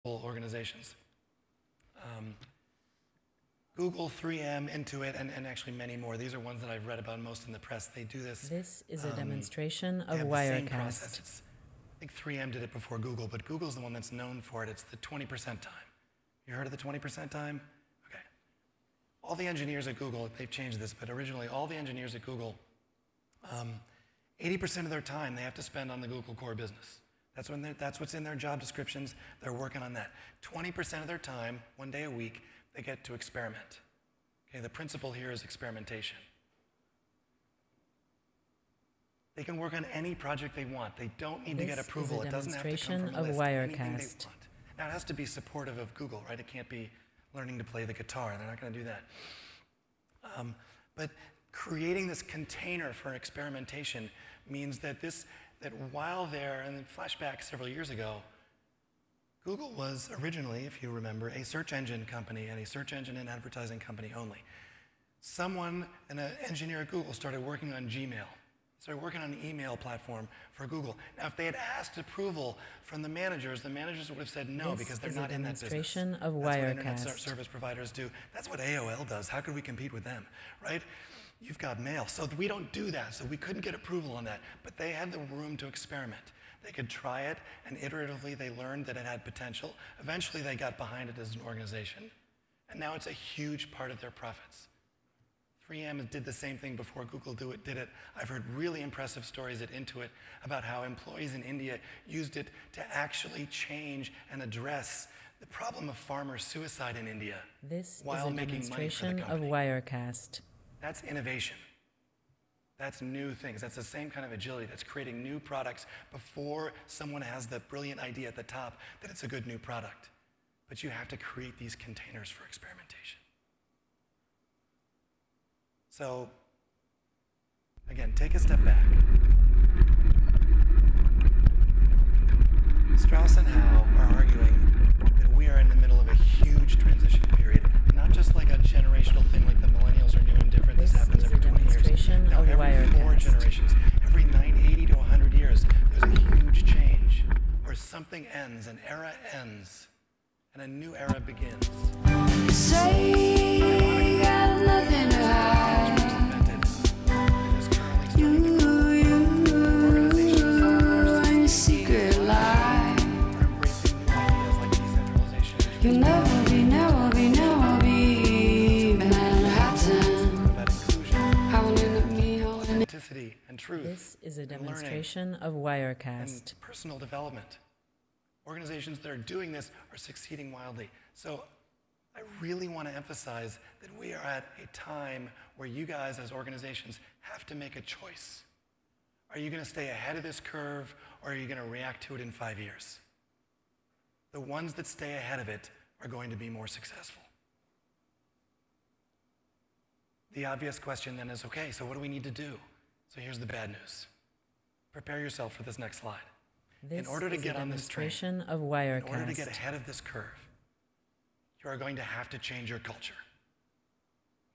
organizations. Google, 3M, Intuit, and actually many more. These are ones that I've read about most in the press. They do this. This is a demonstration they of have the same process. Wirecast. I think 3M did it before Google, but Google's the one that's known for it. It's the 20% time. You heard of the 20% time? Okay. All the engineers at Google, they've changed this, but originally all the engineers at Google, 80% of their time they have to spend on the Google core business. That's what's in their job descriptions. They're working on that. 20% of their time, 1 day a week, they get to experiment. Okay, the principle here is experimentation. They can work on any project they want. They don't need to get approval. It doesn't have to come from a list. Anything they want. Now it has to be supportive of Google, right? It can't be learning to play the guitar. They're not going to do that. But creating this container for experimentation means that while there, and then flashback several years ago, Google was originally, if you remember, a search engine company and a search engine and advertising company only. Someone, an engineer at Google, started working on Gmail, started working on an email platform for Google. Now, if they had asked approval from the managers would have said no because they're not in that business. This is a demonstration of Wirecast. That's what internet service providers do. That's what AOL does. How could we compete with them, right? You've got mail. So we don't do that. So we couldn't get approval on that. But they had the room to experiment. They could try it, and iteratively they learned that it had potential. Eventually they got behind it as an organization, and now it's a huge part of their profits. 3M did the same thing before Google did it. I've heard really impressive stories at Intuit about how employees in India used it to actually change and address the problem of farmer suicide in India while making money for the company. This is a demonstration of Wirecast. That's innovation. That's new things. That's the same kind of agility. That's creating new products before someone has the brilliant idea at the top that it's a good new product. But you have to create these containers for experimentation. So, again, take a step back. Strauss and Howe are arguing that we are in the middle of a huge transition period, not just like a generational thing like the millennials are new and different. This happens every 20 years. No, every 4 generations, every 80 to 100 years, there's a huge change where something ends, an era ends, and a new era begins. Say you got nothing to hide. You secret life. You'll never be Manhattan. Authenticity and truth. This is a demonstration of Wirecast. And personal development. Organizations that are doing this are succeeding wildly. So I really want to emphasize that we are at a time where you guys as organizations have to make a choice. Are you going to stay ahead of this curve, or are you going to react to it in 5 years? The ones that stay ahead of it are going to be more successful. The obvious question then is, okay, so what do we need to do? So here's the bad news. Prepare yourself for this next slide. In order to get on this train, in order to get ahead of this curve, you are going to have to change your culture.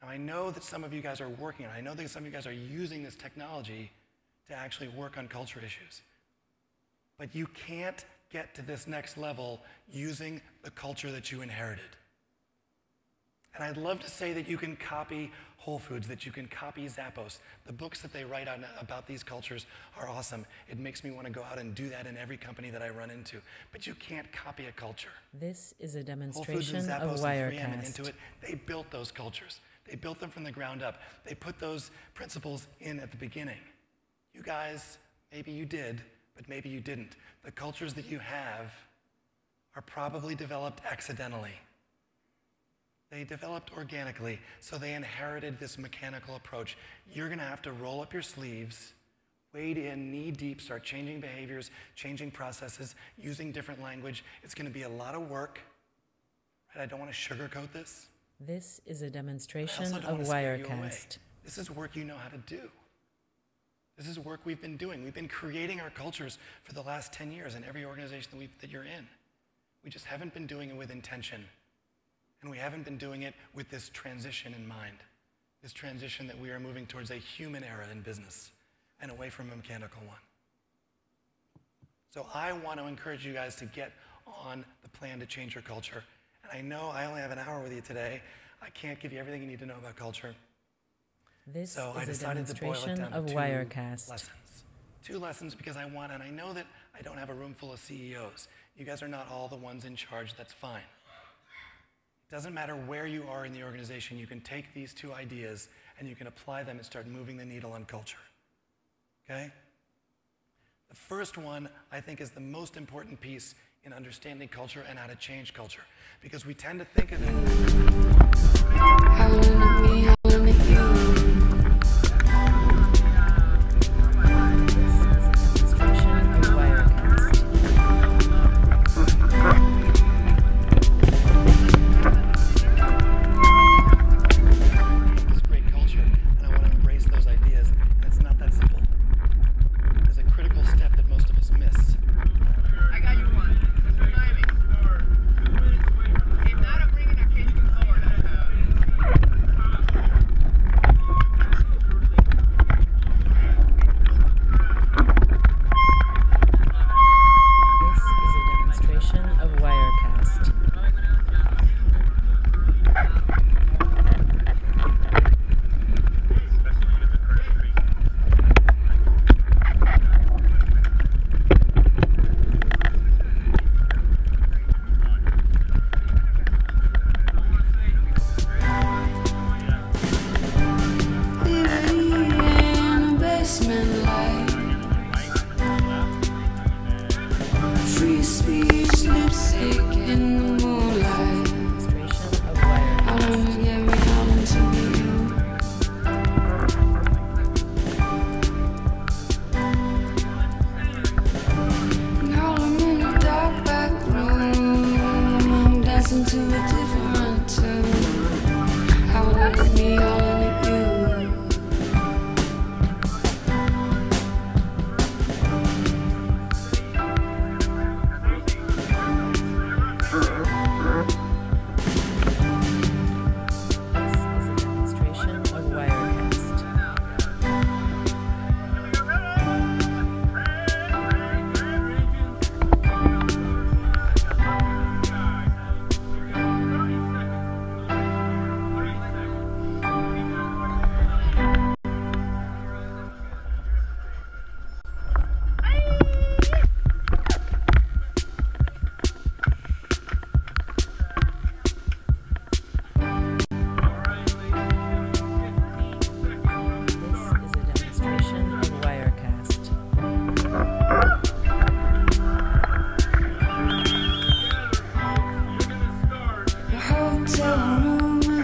Now, I know that some of you guys are working on it. I know that some of you guys are using this technology to actually work on culture issues. But you can't get to this next level using the culture that you inherited. And I'd love to say that you can copy Whole Foods, that you can copy Zappos. The books that they write about these cultures are awesome. It makes me want to go out and do that in every company that I run into. But you can't copy a culture. This is a demonstration of Wirecast. And Intuit, they built those cultures. They built them from the ground up. They put those principles in at the beginning. You guys, maybe you did, but maybe you didn't. The cultures that you have are probably developed accidentally. They developed organically, so they inherited this mechanical approach. You're going to have to roll up your sleeves, wade in knee deep, start changing behaviors, changing processes, using different language. It's going to be a lot of work. Right? I don't want to sugarcoat this. This is a demonstration of Wirecast. This is work you know how to do. This is work we've been doing. We've been creating our cultures for the last 10 years in every organization that you're in. We just haven't been doing it with intention. And we haven't been doing it with this transition in mind, this transition that we are moving towards a human era in business and away from a mechanical one. So I want to encourage you guys to get on the plan to change your culture. And I know I only have an hour with you today. I can't give you everything you need to know about culture. This So I is a decided to boil it demonstration down of to 2 Wirecast. lessons. 2 lessons because I want, and I know that I don't have a room full of CEOs. You guys are not all the ones in charge, that's fine. It doesn't matter where you are in the organization, you can take these 2 ideas and you can apply them and start moving the needle on culture, okay? The first one, I think, is the most important piece in understanding culture and how to change culture, because we tend to think of it. Howling at me, howling at you.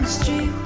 Street